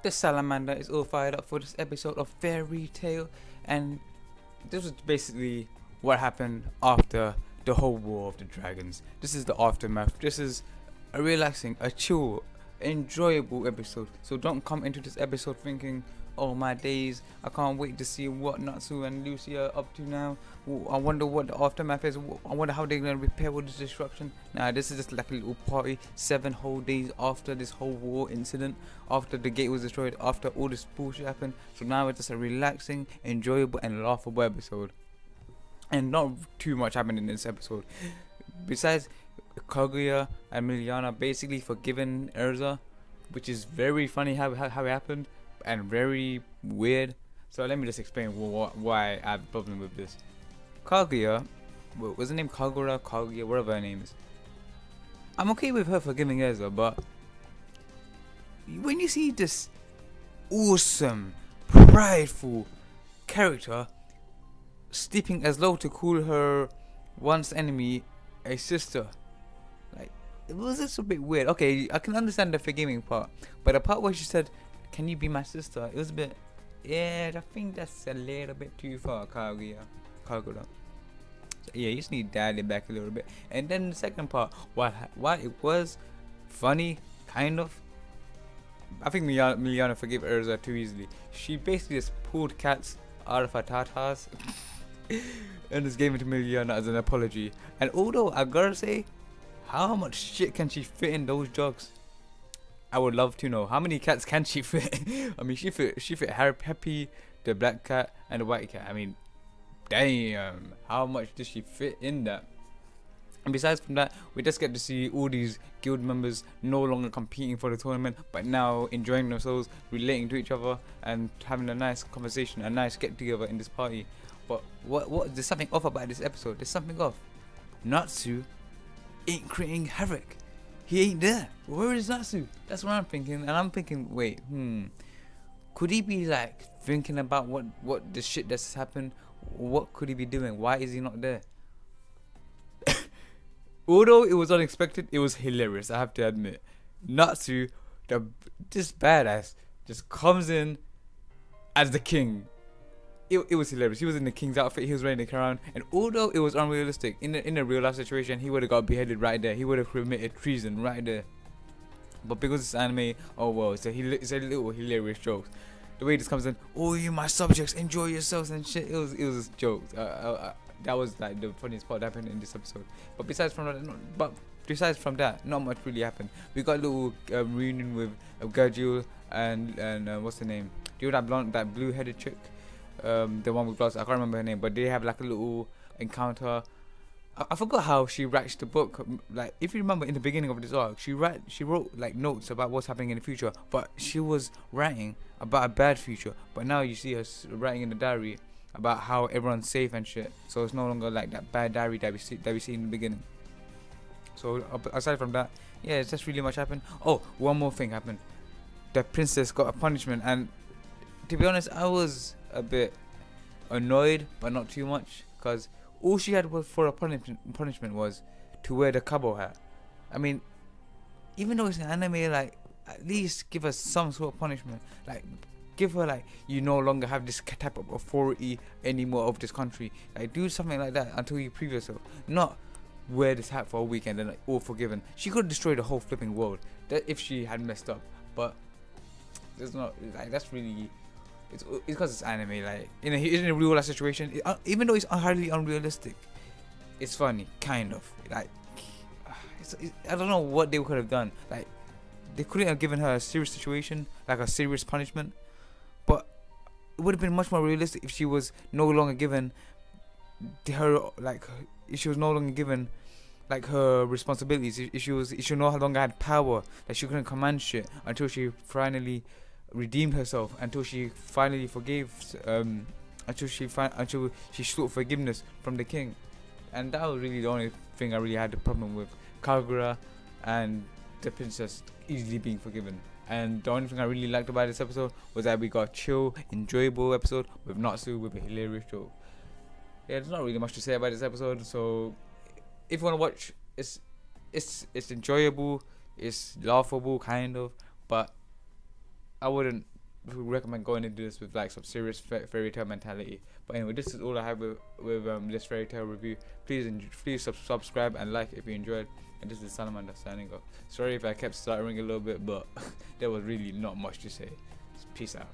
The salamander is all fired up for this episode of Fairy Tale, and this was basically what happened after the whole War of the Dragons. This is the aftermath. This is a relaxing, a chill, enjoyable episode. So don't come into this episode thinking, "Oh my days, I can't wait to see what Natsu and Lucy are up to now. I wonder what the aftermath is. I wonder how they're gonna repair all this destruction." Nah, this is just like a little party. 7 whole days after this whole war incident, after the gate was destroyed, after all this bullshit happened. So now it's just a relaxing, enjoyable, and laughable episode. And not too much happened in this episode. Besides Kaguya and Miliana basically forgiving Erza, which is very funny how it happened and very weird. So let me just explain why I have a problem with this. Kaguya, was her name Kaguya, whatever her name is. I'm okay with her forgiving Erza, but when you see this awesome, prideful character steeping as low to call her once enemy a sister, like, it was just a bit weird. Okay, I can understand the forgiving part, but the part where she said, "Can you be my sister?" It was a bit, yeah, I think that's a little bit too far, Kagura. So, yeah, you just need to dial it back a little bit. And then the second part, while it was funny, kind of, I think Miliana forgave Erza too easily. She basically just pulled cats out of her tatas and just gave it to Miliana as an apology. And although I gotta say, how much shit can she fit in those jugs? I would love to know how many cats can she fit. I mean, she fit Happy, the black cat, and the white cat. I mean, damn, how much does she fit in that? And besides from that, we just get to see all these guild members no longer competing for the tournament, but now enjoying themselves, relating to each other, and having a nice conversation, a nice get together in this party. But what? There's something off about this episode. There's something off. Natsu ain't creating havoc. He ain't there. Where is Natsu? That's what I'm thinking. And I'm thinking, wait, could he be like thinking about what the shit that's happened? What could he be doing? Why is he not there? Although it was unexpected, it was hilarious, I have to admit. Natsu, this badass, just comes in as the king. It was hilarious. He was in the king's outfit. He was wearing the crown, and although it was unrealistic, in a real life situation, he would have got beheaded right there. He would have committed treason right there. But because it's anime, oh well, it's a little hilarious joke. The way this comes in, "Oh, you my subjects, enjoy yourselves," and shit. It was jokes. That was like the funniest part that happened in this episode. But besides from that, not much really happened. We got a little reunion with Gajul and what's the name? Do you know that blue-headed chick? The one with glasses. I can't remember her name, but they have like a little encounter. I forgot how she writes the book. Like, if you remember in the beginning of this arc, she wrote like notes about what's happening in the future, but she was writing about a bad future. But now you see her writing in the diary about how everyone's safe and shit. So it's no longer like that bad diary that we see in the beginning. So aside from that, yeah, it's just really much happened. Oh, one more thing happened. The princess got a punishment, and to be honest, I was a bit annoyed, but not too much, because all she had for a punishment was to wear the kabo hat. I mean, even though it's an anime, like, at least give us some sort of punishment. Like, give her, like, you no longer have this type of authority anymore of this country. Like, do something like that until you prove yourself. Not wear this hat for a week and then, like, all forgiven. She could destroy the whole flipping world if she had messed up. But there's not, like, that's really, it's because it's anime. Like, in a real life situation, even though it's highly unrealistic, it's funny, kind of. Like, I don't know what they could have done. Like, they couldn't have given her a serious situation, like a serious punishment, but it would have been much more realistic if she was no longer given her responsibilities. If she no longer had power, that she couldn't command shit until she finally redeemed herself, until she finally forgave, until she sought forgiveness from the king. And that was really the only thing I really had a problem with. Kagura and the princess easily being forgiven. And the only thing I really liked about this episode was that we got a chill, enjoyable episode with Natsu with a hilarious joke. Yeah, there's not really much to say about this episode. So if you want to watch, it's enjoyable, it's laughable kind of, but I wouldn't recommend going into this with like some serious fairy tale mentality. But anyway, this is all I have with this fairy tale review. Please subscribe and like if you enjoyed. And this is Salamander signing off. Sorry if I kept stuttering a little bit, but there was really not much to say. Peace out.